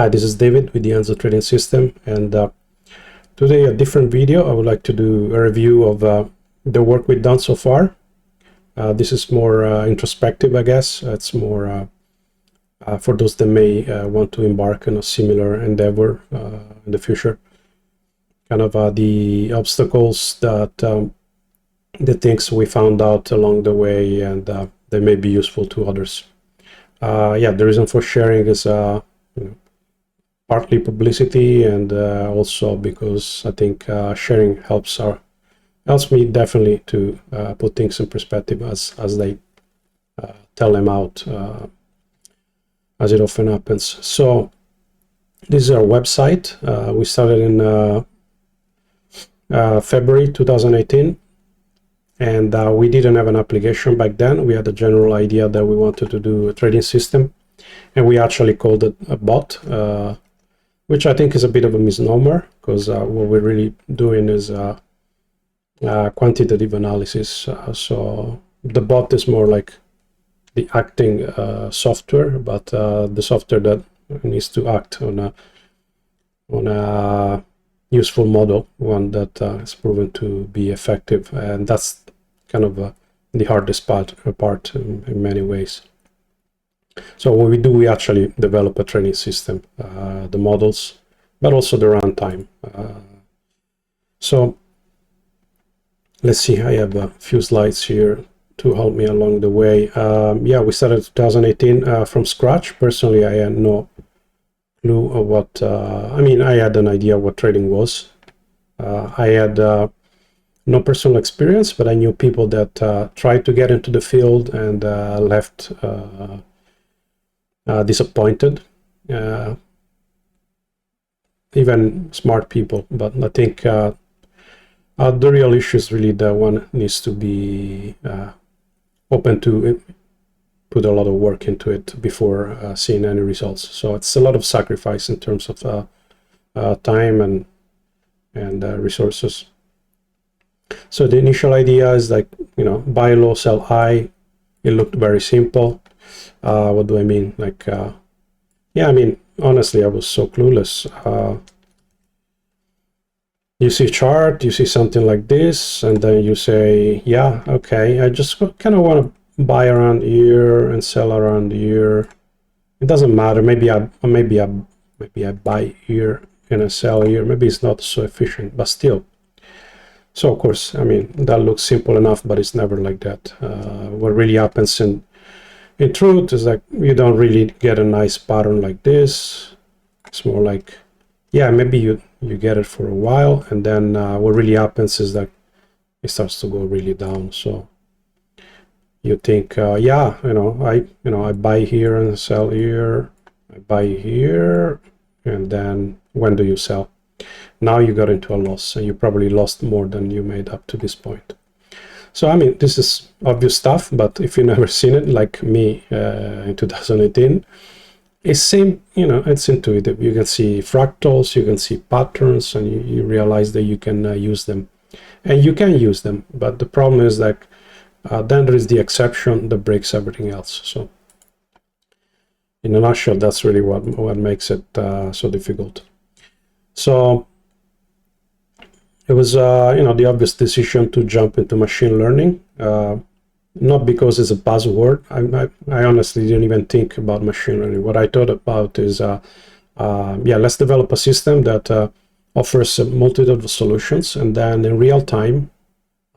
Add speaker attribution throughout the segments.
Speaker 1: Hi, this is David with the Enzo Trading System, and today a different video. I would like to do a review of the work we've done so far. This is more introspective, I guess. It's more for those that may want to embark on a similar endeavor in the future. Kind of the obstacles that the things we found out along the way, and they may be useful to others. Yeah, the reason for sharing is partly publicity, and also because I think sharing helps me definitely to put things in perspective as they tell them out, as it often happens. So this is our website. We started in February 2018, and we didn't have an application back then. We had a general idea that we wanted to do a trading system, and we actually called it a bot, which I think is a bit of a misnomer, because what we're really doing is quantitative analysis. So the bot is more like the acting software, but the software that needs to act on a useful model, one that is proven to be effective, and that's kind of the hardest part in many ways. So what we do, we actually develop a training system, the models, but also the runtime. So let's see, I have a few slides here to help me along the way. Yeah, we started 2018 from scratch. Personally, I had no clue of what, I mean, I had an idea what trading was. I had no personal experience, but I knew people that tried to get into the field and left disappointed, even smart people. But I think the real issue is really that one needs to be open to put a lot of work into it before seeing any results. So it's a lot of sacrifice in terms of time and resources. So the initial idea is like, buy low, sell high. It looked very simple. What do I mean? Like, yeah, I mean, honestly, I was so clueless. You see a chart, you see something like this, and then you say, yeah, okay, I just kind of want to buy around here and sell around here. It doesn't matter. Maybe I buy here and I sell here. Maybe it's not so efficient, but still. So of course, I mean, that looks simple enough, but it's never like that. What really happens in truth is like you don't really get a nice pattern like this. It's more like, yeah, maybe you get it for a while, and then what really happens is that it starts to go really down. So you think, yeah, I buy here and sell here, I buy here, and then when do you sell? Now you got into a loss, and you probably lost more than you made up to this point. So I mean, this is obvious stuff, but if you've never seen it, like me in 2018, it's it's intuitive. You can see fractals, you can see patterns, and you realize that you can use them, and you can use them. But the problem is that then there is the exception that breaks everything else. So in a nutshell, that's really what makes it so difficult. So it was, the obvious decision to jump into machine learning, not because it's a buzzword. I honestly didn't even think about machine learning. What I thought about is, yeah, let's develop a system that offers a multitude of solutions, and then in real time,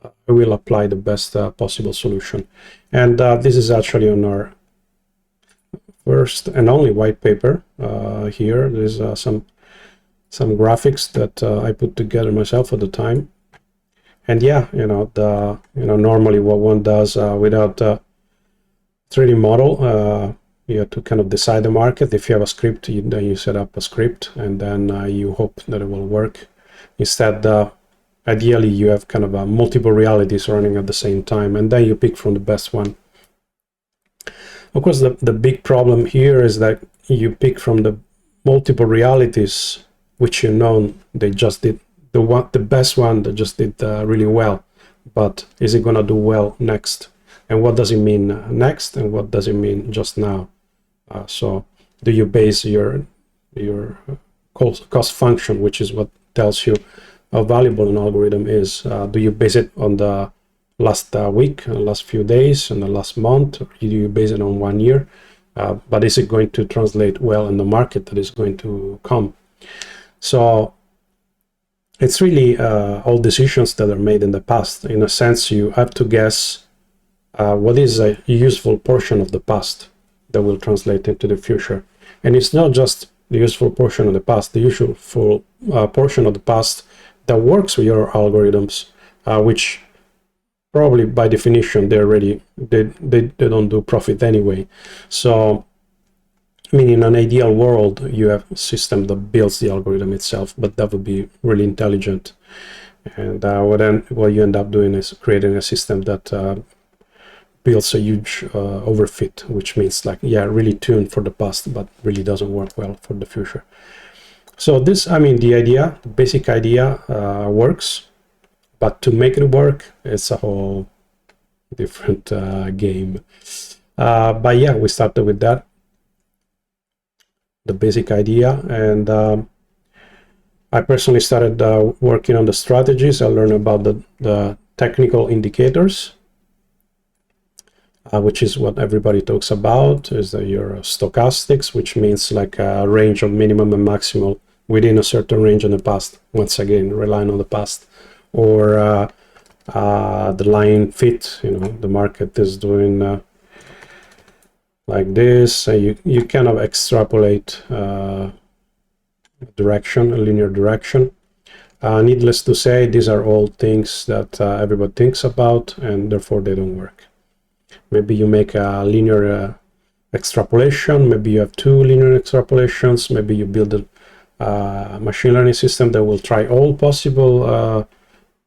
Speaker 1: I will apply the best possible solution. And this is actually on our first and only white paper. Here, there's some graphics that I put together myself at the time. And yeah, normally what one does without a 3D model, you have to kind of decide the market. If you have a script, then you set up a script, and then you hope that it will work. Instead, ideally, you have kind of multiple realities running at the same time, and then you pick from the best one. Of course, the big problem here is that you pick from the multiple realities, which they just did the best one that just did really well, but is it gonna do well next? And what does it mean next? And what does it mean just now? So do you base your your cost function, which is what tells you how valuable an algorithm is. Do you base it on the last week, last few days, and the last month, or do you base it on 1 year? But is it going to translate well in the market that is going to come? So it's really all decisions that are made in the past. In a sense, you have to guess what is a useful portion of the past that will translate into the future. And it's not just the useful portion of the past, the useful portion of the past that works with your algorithms, which probably by definition they don't do profit anyway. So I mean, in an ideal world, you have a system that builds the algorithm itself, but that would be really intelligent. And what you end up doing is creating a system that builds a huge overfit, which means like, yeah, really tuned for the past, but really doesn't work well for the future. So this, I mean, the basic idea works, but to make it work, it's a whole different game. But yeah, we started with that, the basic idea, and I personally started working on the strategies. I learned about the technical indicators, which is what everybody talks about, is your stochastics, which means like a range of minimum and maximal within a certain range in the past, once again relying on the past, or the line fit. You know, the market is doing like this, you kind of extrapolate direction, a linear direction. Needless to say, these are all things that everybody thinks about, and therefore they don't work. Maybe you make a linear extrapolation, maybe you have two linear extrapolations, maybe you build a machine learning system that will try all possible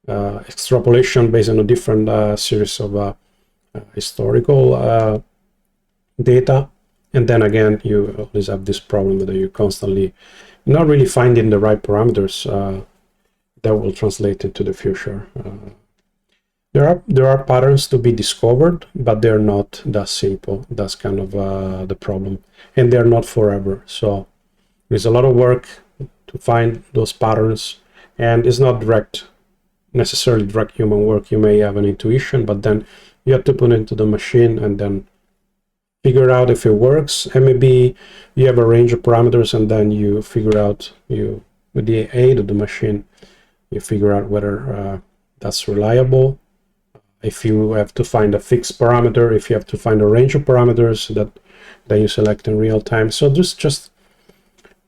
Speaker 1: extrapolation based on a different series of historical data. And then again, you always have this problem that you're constantly not really finding the right parameters that will translate into the future. There are patterns to be discovered, but they're not that simple. That's kind of the problem, and they're not forever. So there's a lot of work to find those patterns, and it's not necessarily direct human work. You may have an intuition, but then you have to put it into the machine and then figure out if it works. And maybe you have a range of parameters, and then you figure out, with the aid of the machine, you figure out whether that's reliable. If you have to find a fixed parameter, if you have to find a range of parameters that you select in real time. So there's just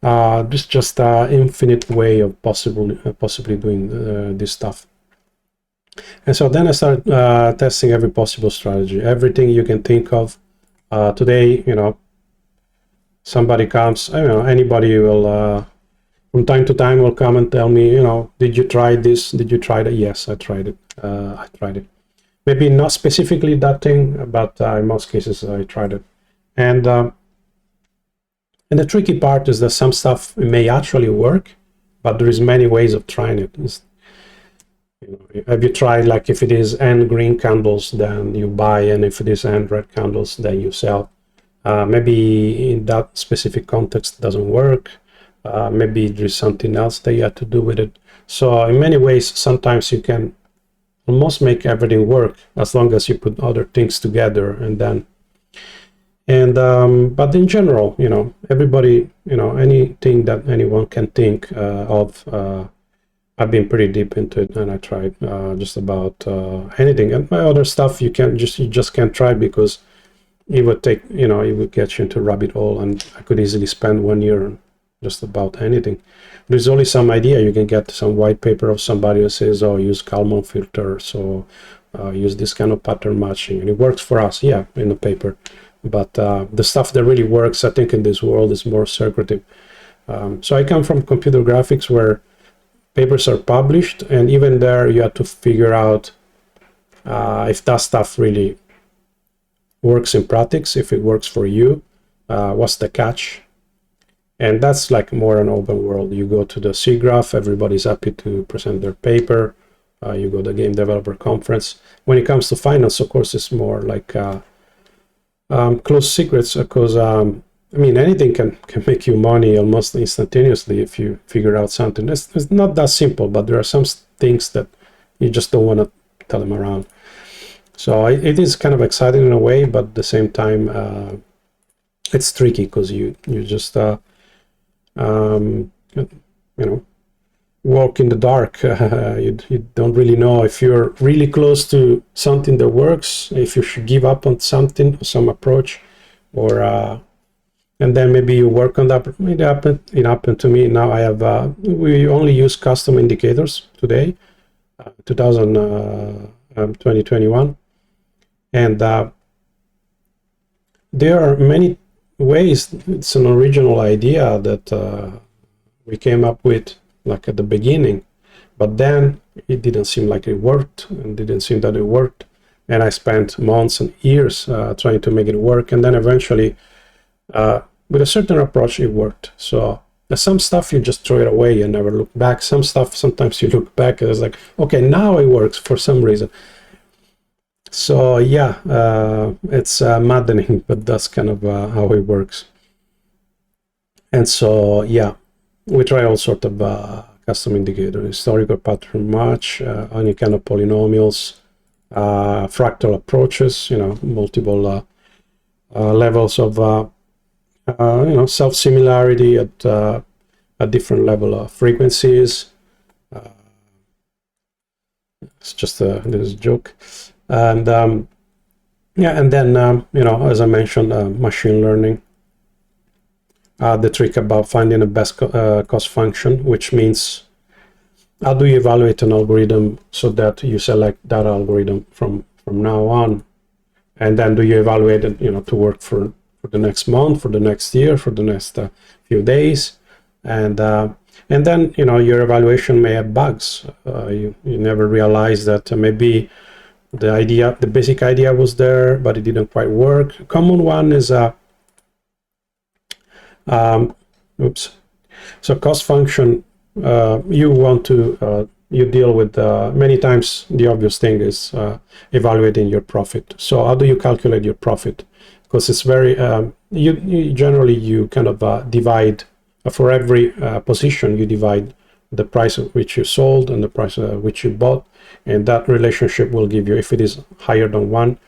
Speaker 1: an infinite way of possibly doing this stuff. And so then I started testing every possible strategy, everything you can think of. Today, you know, somebody comes, I don't know, anybody will from time to time will come and tell me, you know, did you try this? Did you try that? Yes, I tried it. I tried it. Maybe not specifically that thing, but in most cases I tried it. And the tricky part is that some stuff may actually work, but there is many ways of trying it. You know, have you tried, like, if it is n green candles, then you buy, and if it is n red candles, then you sell. Maybe in that specific context it doesn't work. Maybe there's something else that you have to do with it. So in many ways, sometimes you can almost make everything work as long as you put other things together, but in general, you know, everybody, you know, anything that anyone can think of, I've been pretty deep into it, and I tried just about anything. And my other stuff you just can't try, because it would take, you know, it would get you into a rabbit hole, and I could easily spend 1 year on just about anything. There's only some idea. You can get some white paper of somebody who says, oh, use Kalman filter, so use this kind of pattern matching, and it works for us, yeah, in the paper. But the stuff that really works, I think, in this world is more secretive. So I come from computer graphics, where papers are published, and even there you have to figure out if that stuff really works in practice, if it works for you, what's the catch. And that's like more an open world. You go to the SIGGRAPH, everybody's happy to present their paper. You go to the Game Developer Conference. When it comes to finance, of course, it's more like closed secrets, because I mean, anything can make you money almost instantaneously if you figure out something. It's not that simple, but there are some things that you just don't want to tell them around. So it is kind of exciting in a way, but at the same time, it's tricky because you just walk in the dark. You don't really know if you're really close to something that works, if you should give up on something, some approach, or and then maybe you work on that. It happened to me. Now I have we only use custom indicators today, 2021, and there are many ways. It's an original idea that we came up with like at the beginning, but then it didn't seem like it worked, and didn't seem that it worked, and I spent months and years trying to make it work, and then eventually with a certain approach it worked. So some stuff you just throw it away and never look back. Some stuff sometimes you look back and it's like, okay, now it works for some reason. So yeah, it's maddening, but that's kind of how it works. And so yeah, we try all sort of custom indicators, historical pattern match, any kind of polynomials, fractal approaches, multiple levels of self-similarity at a different level of frequencies. It's just a little joke. And yeah, and then as I mentioned, machine learning. The trick about finding the best cost function, which means how do you evaluate an algorithm so that you select that algorithm from now on, and then do you evaluate it to work for the next month, for the next year, for the next few days, and then your evaluation may have bugs. You never realize that maybe the basic idea was there, but it didn't quite work. A common one is so cost function, you want to you deal with many times the obvious thing is evaluating your profit. So how do you calculate your profit? Because it's very you generally kind of divide for every position, you divide the price at which you sold and the price at which you bought, and that relationship will give you, if it is higher than 1,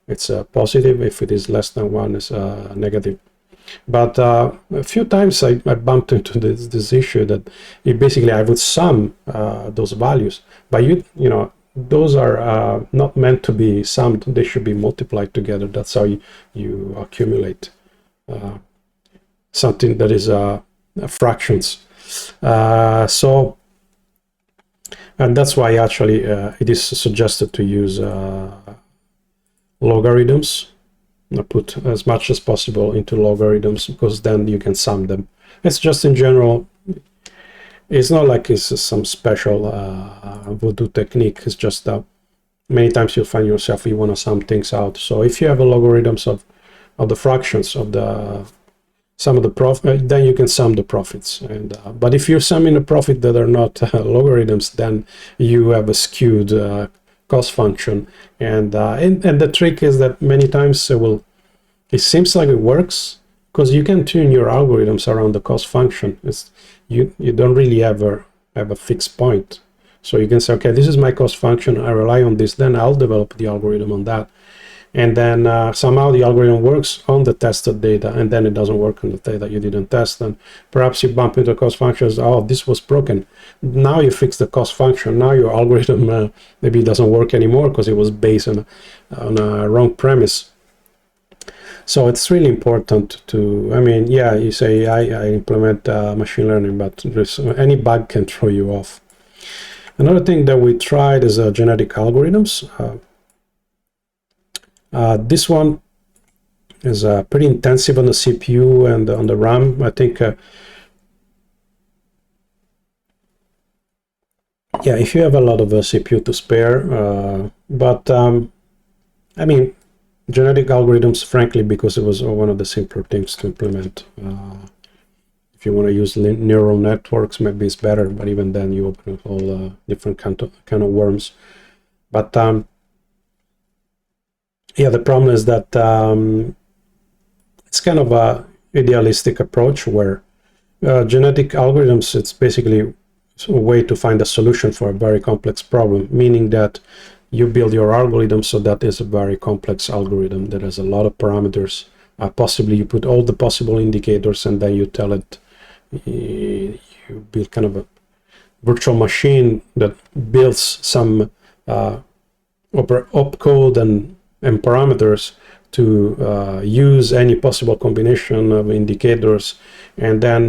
Speaker 1: it's positive. If it is less than 1, it's negative. But a few times I bumped into this issue that basically I would sum those values, but those are not meant to be summed. They should be multiplied together. That's how you accumulate something that is fractions. So, and that's why actually it is suggested to use logarithms. Put as much as possible into logarithms, because then you can sum them. It's just in general, it's not like it's some special voodoo technique. It's just many times you'll find yourself you want to sum things out. So if you have a logarithms of the fractions of the sum of the profit, then you can sum the profits. And but if you're summing the profit that are not logarithms, then you have a skewed cost function, and the trick is that many times it seems like it works because you can tune your algorithms around the cost function. You don't really ever have a fixed point, so you can say, okay, this is my cost function, I rely on this, then I'll develop the algorithm on that, and then somehow the algorithm works on the tested data, and then it doesn't work on the data you didn't test, and perhaps you bump into cost functions. Oh, this was broken. Now you fix the cost function. Now your algorithm maybe doesn't work anymore because it was based on a wrong premise. So it's really important to, I mean, yeah, you say I implement machine learning, but any bug can throw you off. Another thing that we tried is genetic algorithms. This one is pretty intensive on the CPU and on the RAM. I think, yeah, if you have a lot of CPU to spare, but I mean, genetic algorithms, frankly, because it was one of the simpler things to implement. If you want to use neural networks, maybe it's better, but even then you open a whole different kind of worms. But yeah, the problem is that it's kind of idealistic approach where genetic algorithms, it's basically a way to find a solution for a very complex problem, meaning that you build your algorithm so that is a very complex algorithm that has a lot of parameters. Possibly you put all the possible indicators and then you tell it, you build kind of a virtual machine that builds some opcode and parameters to use any possible combination of indicators, and then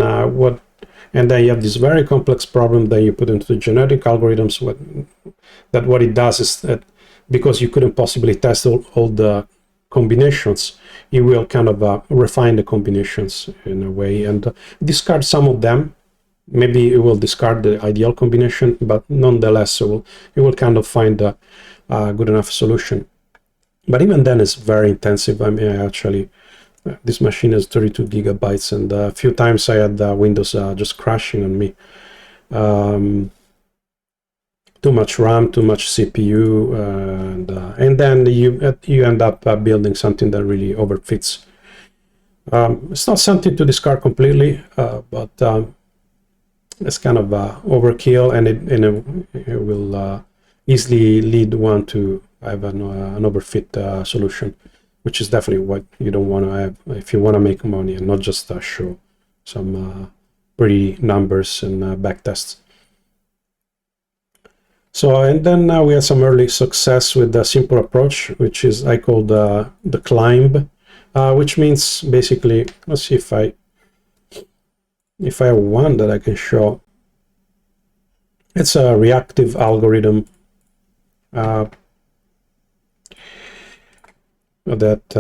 Speaker 1: you have this very complex problem that you put into the genetic algorithms. What it does is that because you couldn't possibly test all the combinations, it will kind of refine the combinations in a way and discard some of them. Maybe it will discard the ideal combination, but nonetheless it will kind of find a good enough solution. But even then, it's very intensive. I mean, actually, this machine has 32 gigabytes, and a few times I had Windows just crashing on me. Too much RAM, too much CPU, and then you end up building something that really overfits. It's not something to discard completely, but it's kind of overkill, and it will easily lead one to have an overfit solution, which is definitely what you don't want to have if you want to make money and not just show some pretty numbers and backtests. So, and then we had some early success with the simple approach, which is I call the climb, which means basically, let's see if I have one that I can show. It's a reactive algorithm that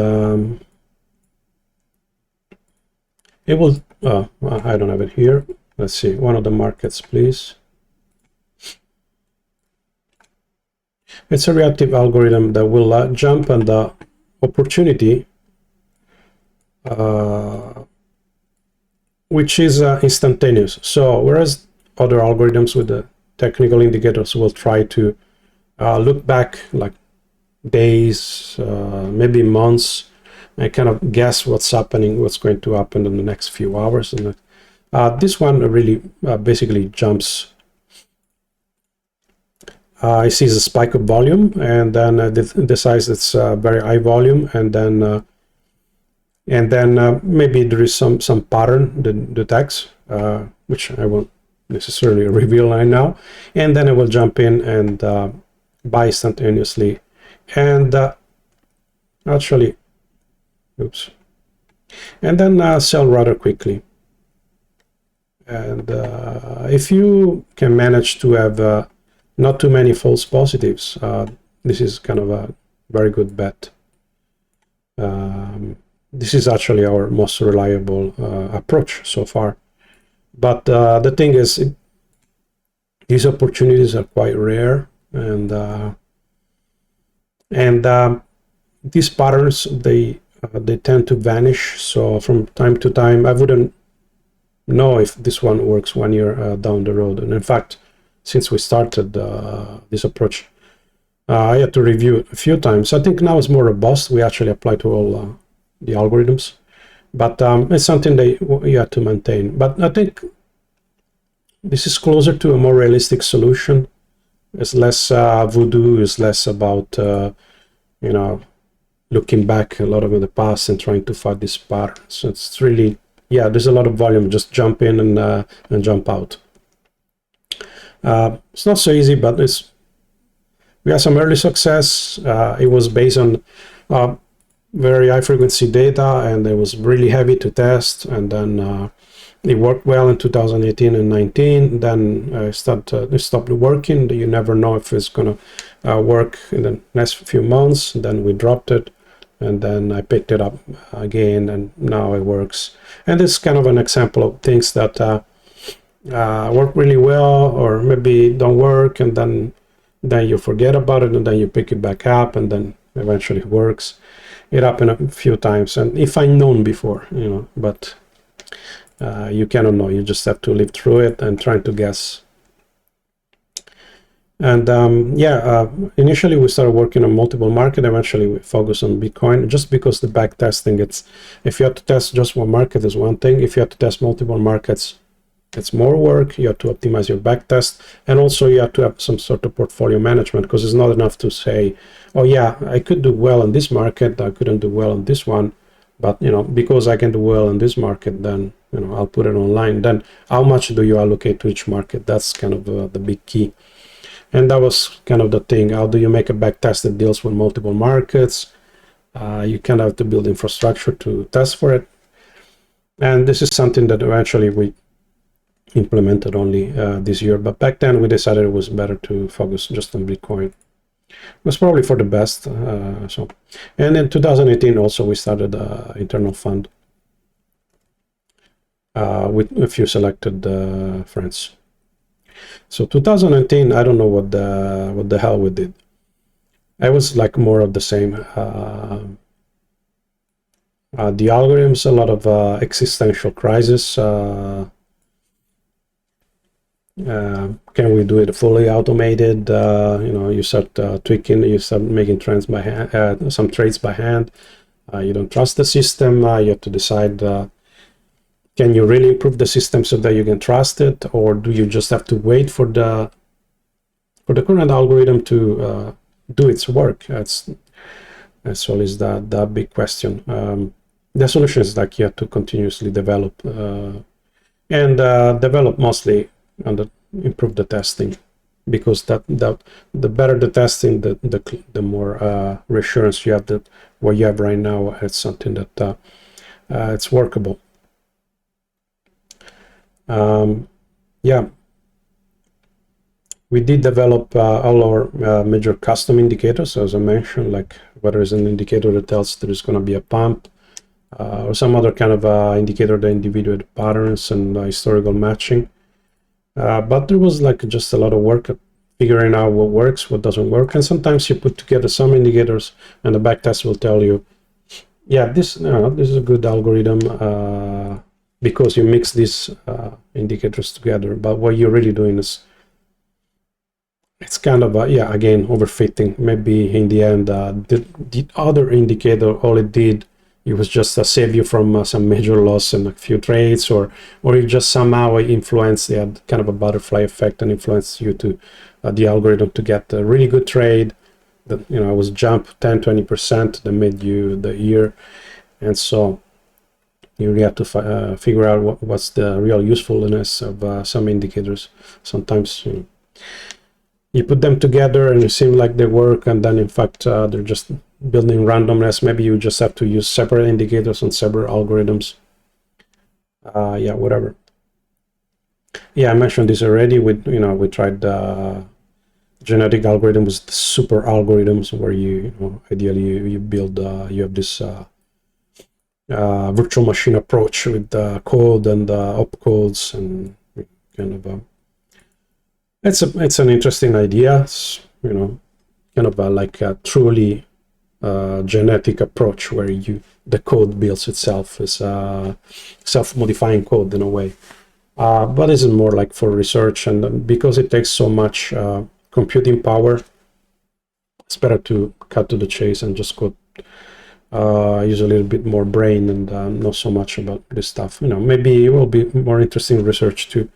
Speaker 1: it will, I don't have it here. Let's see, one of the markets, please. It's a reactive algorithm that will jump on the opportunity, which is instantaneous. So whereas other algorithms with the technical indicators will try to look back like days, maybe months, and kind of guess what's going to happen in the next few hours. And this one really basically jumps. It sees a spike of volume, and then decides it's very high volume, and then maybe there is some pattern that detects, which I won't necessarily reveal right now, and then it will jump in and buy instantaneously, and actually, oops, and then sell rather quickly. And if you can manage to have not too many false positives, this is kind of a very good bet. This is actually our most reliable approach so far. But the thing is, these opportunities are quite rare, and these patterns they tend to vanish. So from time to time, I wouldn't know if this one works 1 year down the road. And in fact, since we started this approach, I had to review it a few times. I think now it's more robust. We actually apply to all the algorithms, but it's something that you have to maintain. But I think this is closer to a more realistic solution. It's less voodoo. It's less about looking back a lot of in the past and trying to find this pattern. So it's really, yeah, there's a lot of volume. Just jump in and jump out. It's not so easy, but we had some early success. It was based on very high frequency data, and it was really heavy to test, and then it worked well in 2018 and 19. Then it stopped working. You never know if it's gonna work in the next few months. Then we dropped it, and then I picked it up again, and now it works. And it's kind of an example of things that work really well, or maybe don't work, and then you forget about it, and then you pick it back up, and then eventually it works. It happened a few times, and if I'd known before, but you cannot know. You just have to live through it and try to guess. And initially we started working on multiple market. Eventually we focused on Bitcoin, just because the back testing, it's, if you have to test just one market is one thing. If you have to test multiple markets, it's more work. You have to optimize your back test, and also you have to have some sort of portfolio management, because it's not enough to say, oh yeah, I could do well in this market, I couldn't do well in this one, but because I can do well in this market, then I'll put it online. Then how much do you allocate to each market? That's kind of the big key. And that was kind of the thing. How do you make a back test that deals with multiple markets? You kind of have to build infrastructure to test for it. And this is something that eventually we implemented only this year. But back then we decided it was better to focus just on Bitcoin. It was probably for the best. And in 2018 also we started an internal fund with a few selected friends. So 2019, I don't know what the hell we did. I was like more of the same. The algorithms, a lot of existential crisis. Can we do it fully automated? You start tweaking, you start making trends by hand, some trades by hand. You don't trust the system. You have to decide. Can you really improve the system so that you can trust it, or do you just have to wait for the current algorithm to do its work? That's always the big question. The solution is like you have to continuously develop and develop mostly and improve the testing, because the better the testing, the more reassurance you have that what you have right now is something that it's workable. Yeah, we did develop all our major custom indicators, as I mentioned, like whether it's an indicator that tells there's going to be a pump, or some other kind of indicator that individuate patterns and historical matching. But there was like just a lot of work at figuring out what works, what doesn't work, and sometimes you put together some indicators, and the backtest will tell you, yeah, this is a good algorithm. Because you mix these indicators together, but what you're really doing is, it's kind of again, overfitting. Maybe in the end the other indicator, all it did, it was just save you from some major loss in a few trades, or it just somehow influenced, they had kind of a butterfly effect and influenced you to the algorithm to get a really good trade that it was jump 10-20% that made you the year. And so you really have to figure out what's the real usefulness of some indicators. Sometimes you put them together and it seems like they work, and then in fact they're just building randomness. Maybe you just have to use separate indicators on separate algorithms. Yeah, whatever. Yeah, I mentioned this already. We tried genetic algorithms, super algorithms, where ideally you build you have this virtual machine approach with the code and opcodes, and kind of it's an interesting idea. It's, kind of like a truly genetic approach where the code builds itself as self-modifying code in a way, but it's more like for research, and because it takes so much computing power, it's better to cut to the chase and just code. Use a little bit more brain and not so much about this stuff. Maybe it will be more interesting research to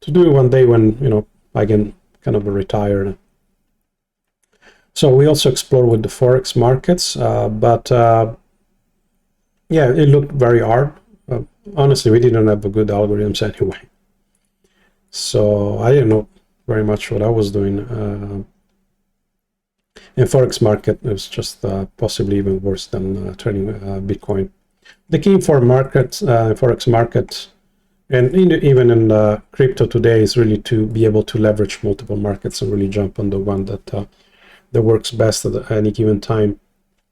Speaker 1: do one day when I can kind of retire. So we also explore with the forex markets, but yeah, it looked very hard. Honestly, we didn't have good algorithms anyway, so I didn't know very much what I was doing. In forex market, it was just possibly even worse than trading Bitcoin. The key for forex market, and even in crypto today, is really to be able to leverage multiple markets and really jump on the one that works best at any given time,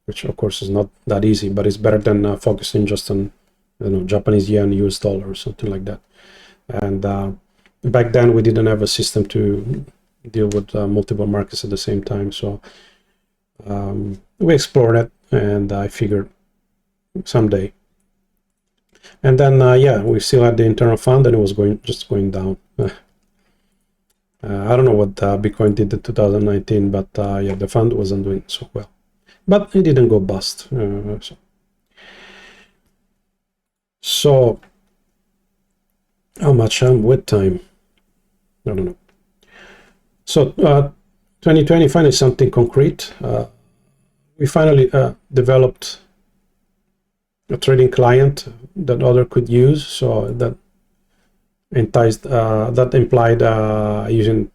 Speaker 1: which of course is not that easy, but it's better than focusing just on Japanese yen, US dollar, or something like that. And back then we didn't have a system to deal with multiple markets at the same time, so we explored it, and I figured someday. And then yeah, we still had the internal fund, and it was just going down. I don't know what Bitcoin did in 2019, but yeah, the fund wasn't doing so well. But it didn't go bust. So how much with time? I don't know. So 2020 finally something concrete. We finally developed a trading client that other could use. So that implied using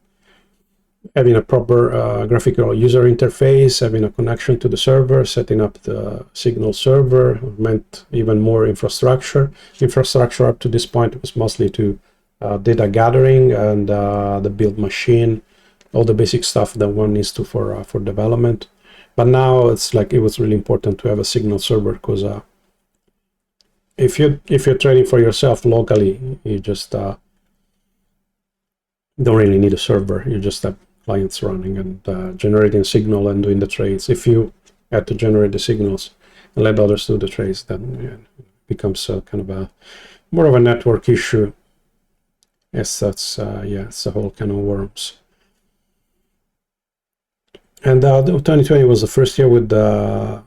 Speaker 1: having a proper graphical user interface, having a connection to the server, setting up the Signal server, meant even more infrastructure. Infrastructure up to this point was mostly to data gathering and the build machine, all the basic stuff that one needs to for development. But now it's like it was really important to have a Signal server, because if you're trading for yourself locally, you just don't really need a server. You just have clients running and generating signal and doing the trades. If you had to generate the signals and let others do the trades, then it becomes kind of a more of a network issue. Yes, that's it's a whole kind of worms. And 2020 was the first year with a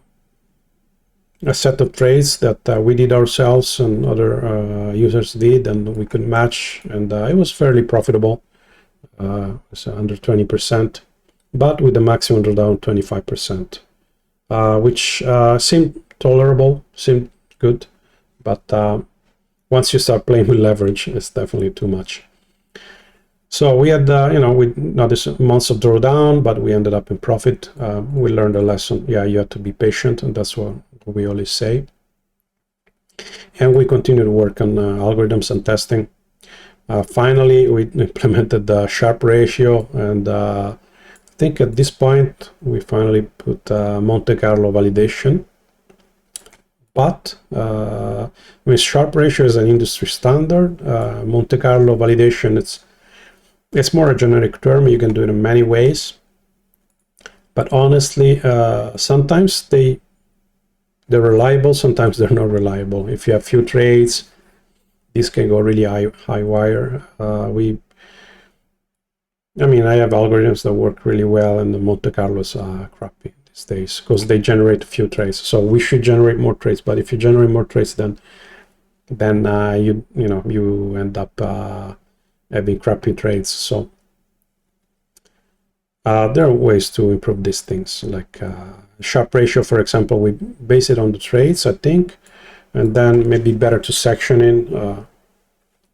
Speaker 1: set of trades that we did ourselves and other users did, and we could match, and it was fairly profitable. So under 20%, but with the maximum drawdown 25%, which seemed tolerable, seemed good, but once you start playing with leverage, it's definitely too much. So we had, we noticed months of drawdown, but we ended up in profit. We learned a lesson. Yeah, you have to be patient, and that's what we always say. And we continue to work on algorithms and testing. Finally, we implemented the Sharpe ratio, and I think at this point we finally put Monte Carlo validation. But with Sharpe ratio is an industry standard. Monte Carlo validation, it's more a generic term. You can do it in many ways, but honestly, sometimes they're reliable, sometimes they're not reliable. If you have few trades, this can go really high wire. I have algorithms that work really well, and the Monte Carlos are crappy these days because they generate a few trades. So we should generate more trades, but if you generate more trades, then you end up having crappy trades. So there are ways to improve these things, like Sharpe ratio, for example. We base it on the trades, I think. And then maybe better to section in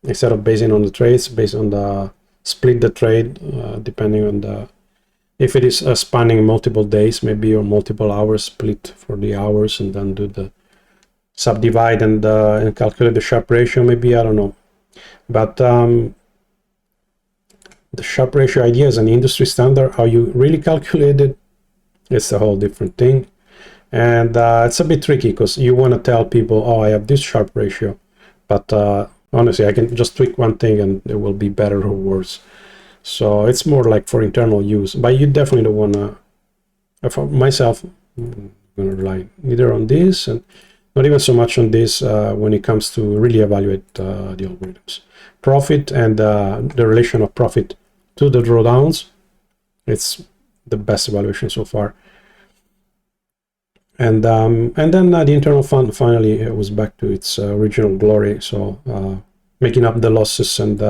Speaker 1: instead of basing on the trades, based on the split the trade, depending on if it is spanning multiple days, maybe, or multiple hours, split for the hours, and then do the subdivide and calculate the Sharpe ratio. Maybe, I don't know. But the Sharpe ratio idea is an industry standard. How you really calculate it, it's a whole different thing. And it's a bit tricky because you want to tell people, oh, I have this Sharpe ratio, but honestly, I can just tweak one thing and it will be better or worse. So it's more like for internal use, but you definitely don't want to, for myself, I'm going to rely neither on this and not even so much on this when it comes to really evaluate the algorithms. Profit and the relation of profit to the drawdowns, it's the best evaluation so far. And then the internal fund finally was back to its original glory. So making up the losses and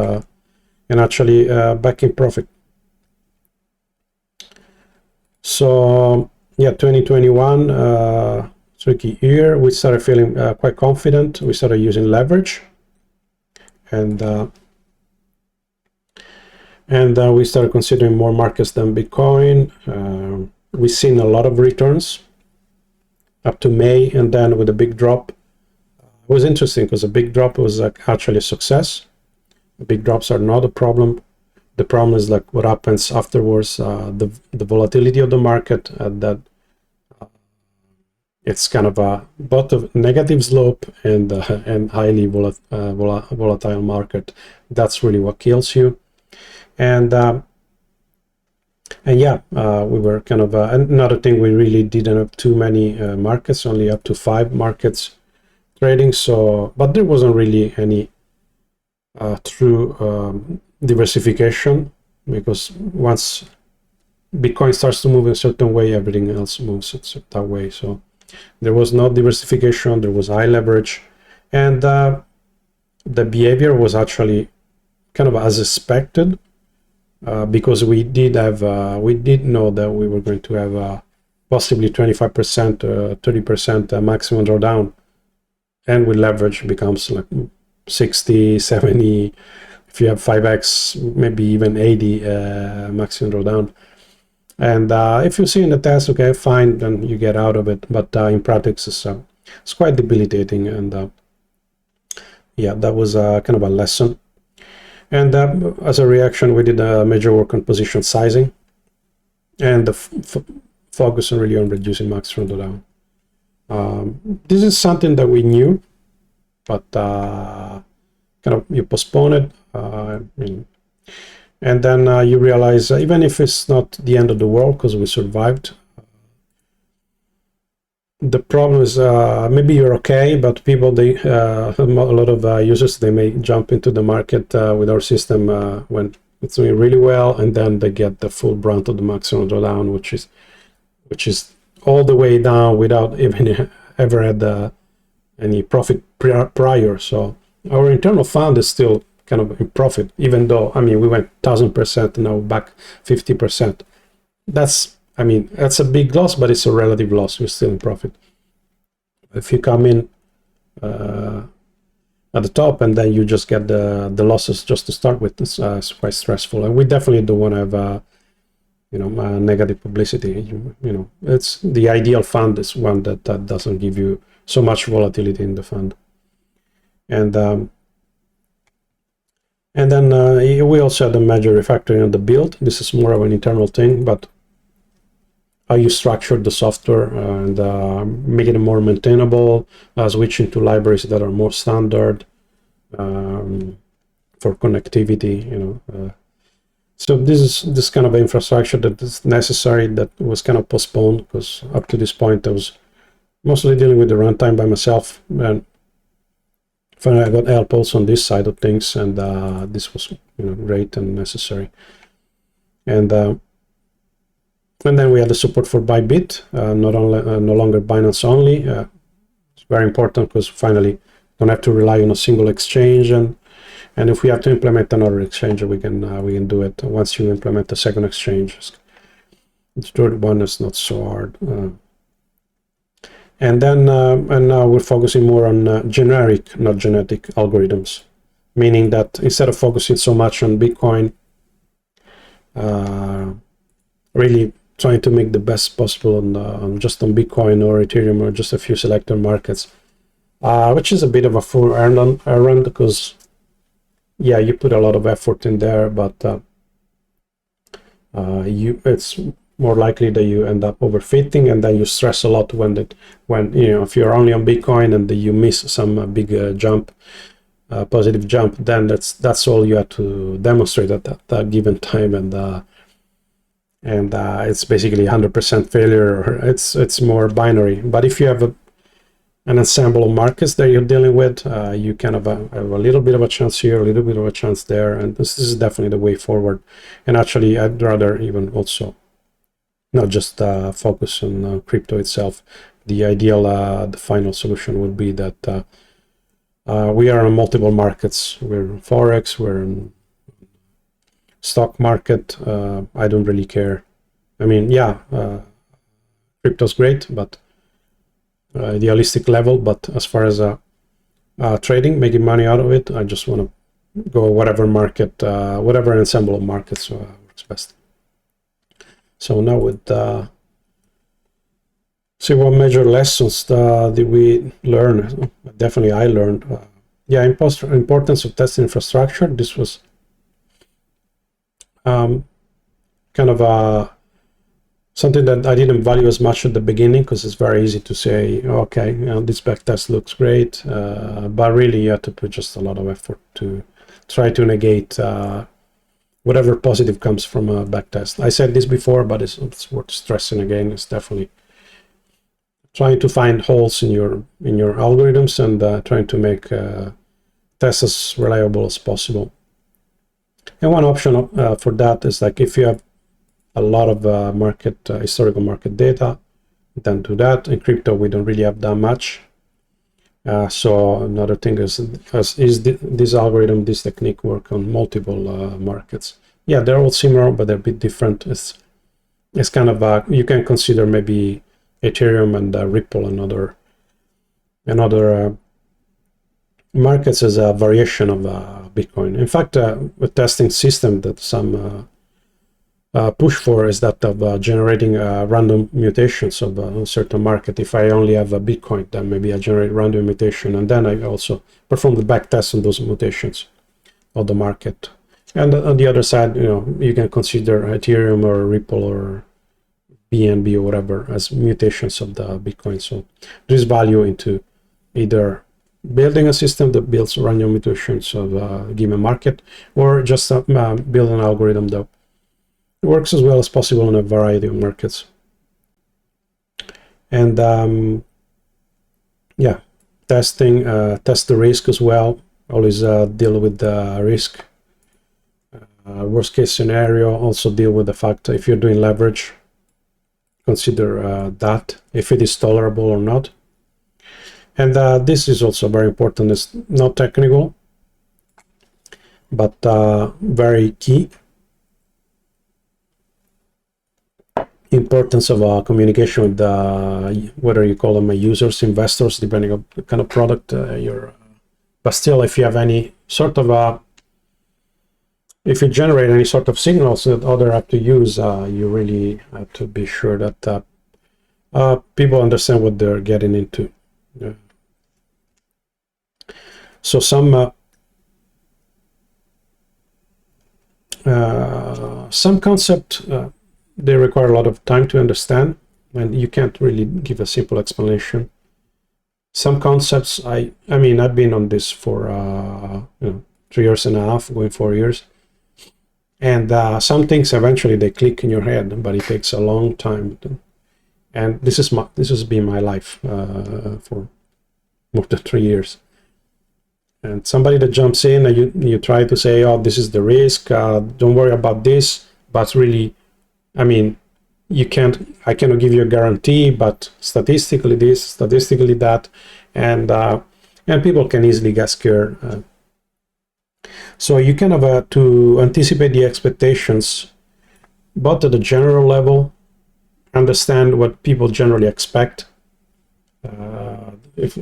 Speaker 1: actually back in profit. So yeah, 2021 tricky year. We started feeling quite confident. We started using leverage, and we started considering more markets than Bitcoin. We've seen a lot of returns up to May, and then with a big drop. It was interesting because a big drop was actually a success. Big drops are not a problem. The problem is like what happens afterwards, the volatility of the market, that it's kind of a both a negative slope and highly volatile market. That's really what kills you. And yeah, we were kind of another thing. We really didn't have too many markets, only up to 5 markets trading. So, but there wasn't really any true diversification. because once Bitcoin starts to move in a certain way, everything else moves that way. So there was no diversification, there was high leverage, and the behavior was actually kind of as expected, because we did know that we were going to have possibly 25%, 30% maximum drawdown, and with leverage becomes like 60, 70, if you have 5x, maybe even 80 maximum drawdown. And if you see in the test, okay, fine, then you get out of it. But in practice, it's quite debilitating. And yeah, that was kind of a lesson. And as a reaction, we did a major work on position sizing and the focus really on reducing maximum drawdown. This is something that we knew, but kind of you postpone it. And then you realize, even if it's not the end of the world because we survived, the problem is maybe you're okay, but people, a lot of users, they may jump into the market with our system when it's doing really well, and then they get the full brunt of the maximum drawdown, which is all the way down without even ever had any profit prior. So our internal fund is still kind of in profit, even though, I mean, we went 1000%, now back 50%. That's a big loss, but it's a relative loss. We're still in profit. If you come in at the top and then you just get the losses just to start with, it's quite stressful. And we definitely don't want to have negative publicity. It's the ideal fund is one that doesn't give you so much volatility in the fund. And then we also had a major refactoring on the build. This is more of an internal thing, but how you structure the software and make it more maintainable, switching to libraries that are more standard for connectivity. So this is this kind of infrastructure that is necessary, that was kind of postponed, because up to this point I was mostly dealing with the runtime by myself, and finally I got help also on this side of things, and this was great and necessary. And then we had the support for Bybit, no longer Binance only. It's very important, because finally don't have to rely on a single exchange, and if we have to implement another exchange, we can do it once you implement the second exchange. The third one is not so hard. And then and now we're focusing more on generic, not genetic algorithms, meaning that instead of focusing so much on Bitcoin, really trying to make the best possible on just on Bitcoin or Ethereum or just a few selected markets, which is a bit of a full errand, because yeah, you put a lot of effort in there, but it's more likely that you end up overfitting, and then you stress a lot when if you're only on Bitcoin and you miss some big jump, positive jump, then that's all you have to demonstrate at that given time, and it's basically 100% failure, or it's more binary. But if you have an ensemble of markets that you're dealing with, you kind of have a little bit of a chance here, a little bit of a chance there, and this is definitely the way forward. And actually, I'd rather even also not just focus on crypto itself. The ideal, the final solution would be that we are in multiple markets. We're in Forex, we're in stock market. I don't really care. I mean, yeah, crypto's great, but idealistic level. But as far as trading, making money out of it, I just want to go whatever market, whatever ensemble of markets works best. So now with see what major lessons did we learn? Definitely I learned. Yeah, importance of test infrastructure. This was kind of something that I didn't value as much at the beginning, because it's very easy to say, okay, this backtest looks great, but really you have to put just a lot of effort to try to negate whatever positive comes from a backtest. I said this before, but it's worth stressing again. It's definitely trying to find holes in your algorithms, and trying to make tests as reliable as possible. And one option for that is like if you have a lot of historical market data, then do that. In crypto, we don't really have that much. So another thing is this algorithm, this technique work on multiple markets? Yeah, they're all similar, but they're a bit different. It's kind of you can consider maybe Ethereum and Ripple and other markets as a variation of Bitcoin. In fact, a testing system that some push for is that of generating random mutations of a certain market. If I only have a Bitcoin, then maybe I generate random mutation, and then I also perform the back test on those mutations of the market. And on the other side, you can consider Ethereum or Ripple or BNB or whatever as mutations of the Bitcoin. So there's value into either building a system that builds random mutations of a given market, or just build an algorithm that works as well as possible in a variety of markets. And yeah, test the risk as well. Always deal with the risk. Worst case scenario, also deal with the fact that if you're doing leverage, consider that, if it is tolerable or not. And this is also very important. It's not technical, but very key. Importance of communication with whether you call them users, investors, depending on the kind of product but still, if you have any sort of if you generate any sort of signals that others have to use, you really have to be sure that people understand what they're getting into. So some concept they require a lot of time to understand, and you can't really give a simple explanation. Some concepts, I mean, I've been on this for 3 years and a half, going 4 years, and some things eventually they click in your head, but it takes a long time. And this has been my life for more than 3 years. And somebody that jumps in and you try to say, oh, this is the risk, don't worry about this, but really, I mean, I cannot give you a guarantee, but statistically this, statistically that, and people can easily get scared. So you kind of to anticipate the expectations, but at the general level, understand what people generally expect. If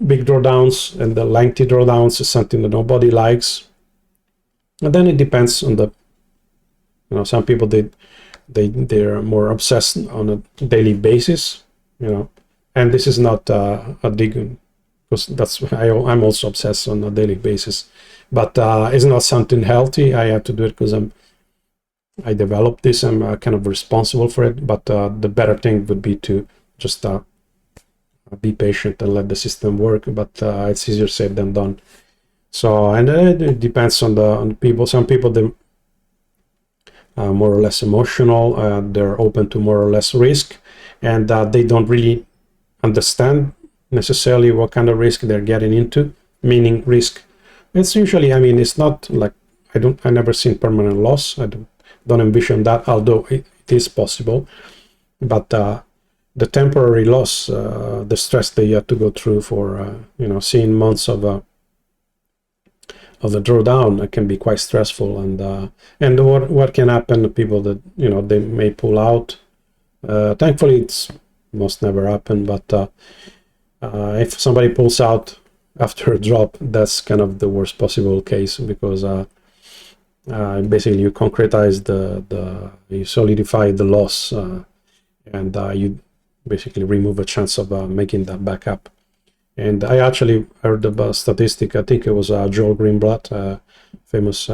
Speaker 1: big drawdowns and the lengthy drawdowns is something that nobody likes, and then it depends on the. Some people they're more obsessed on a daily basis, and this is not a dig, because I'm also obsessed on a daily basis, but it's not something healthy. I have to do it because I developed this. I'm kind of responsible for it, but the better thing would be to just be patient and let the system work, but it's easier said than done. So, and it depends on the people. Some people, they more or less emotional, they're open to more or less risk, and they don't really understand necessarily what kind of risk they're getting into. Meaning risk, it's usually, I mean, it's not like I never seen permanent loss. I don't envision that, although it is possible, but the temporary loss, the stress that you have to go through for seeing months of the drawdown, it can be quite stressful. And what can happen to people that they may pull out. Thankfully, it's most never happen, but if somebody pulls out after a drop, that's kind of the worst possible case, because basically you concretize you solidify the loss, and you basically remove a chance of making that back up. And I actually heard about a statistic. I think it was Joel Greenblatt, famous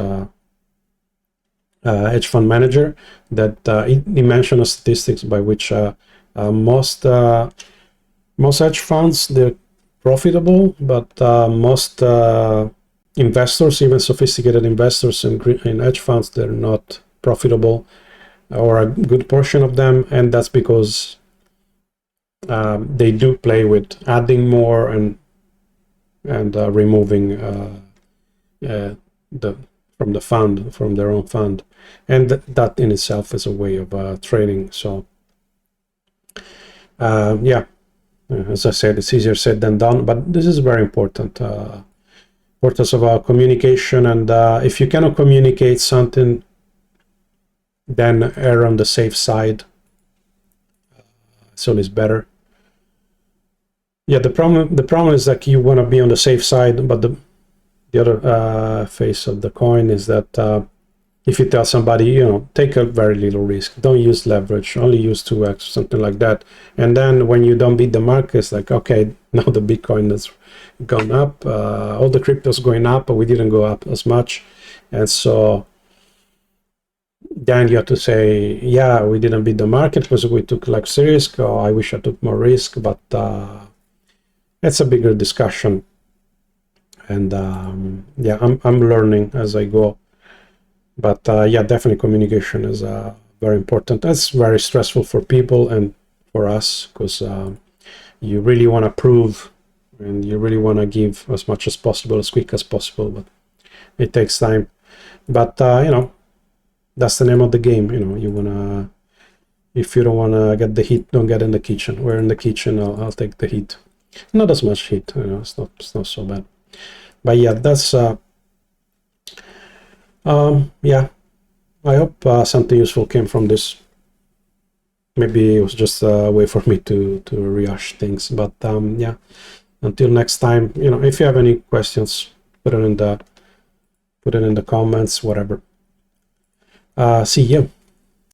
Speaker 1: hedge fund manager, that he mentioned statistics by which most hedge funds, they're profitable, but most investors, even sophisticated investors in hedge funds, they're not profitable, or a good portion of them, and that's because they do play with adding more and removing the from the fund, from their own fund, and that in itself is a way of trading. So yeah, as I said, it's easier said than done, but this is very important. Importance of communication, and if you cannot communicate something, then err on the safe side. It's always better. Yeah, the problem is that you want to be on the safe side, but the other face of the coin is that if you tell somebody, you know, take a very little risk, don't use leverage, only use 2x, something like that, and then when you don't beat the market, it's like, okay, now the Bitcoin has gone up, all the cryptos going up, but we didn't go up as much, and so then you have to say, yeah, we didn't beat the market because we took less risk, or I wish I took more risk, but it's a bigger discussion. And yeah, I'm learning as I go, but yeah, definitely communication is very important. That's very stressful for people and for us, because you really want to prove and you really want to give as much as possible, as quick as possible, but it takes time. But you know, that's the name of the game. You know, you wanna, if you don't want to get the heat, don't get in the kitchen. We're in the kitchen, I'll take the heat. Not as much heat, you know, it's not so bad. But yeah, that's yeah, I hope something useful came from this. Maybe it was just a way for me to rehash things, but yeah, until next time, you know, if you have any questions, put it in the comments, whatever. See you.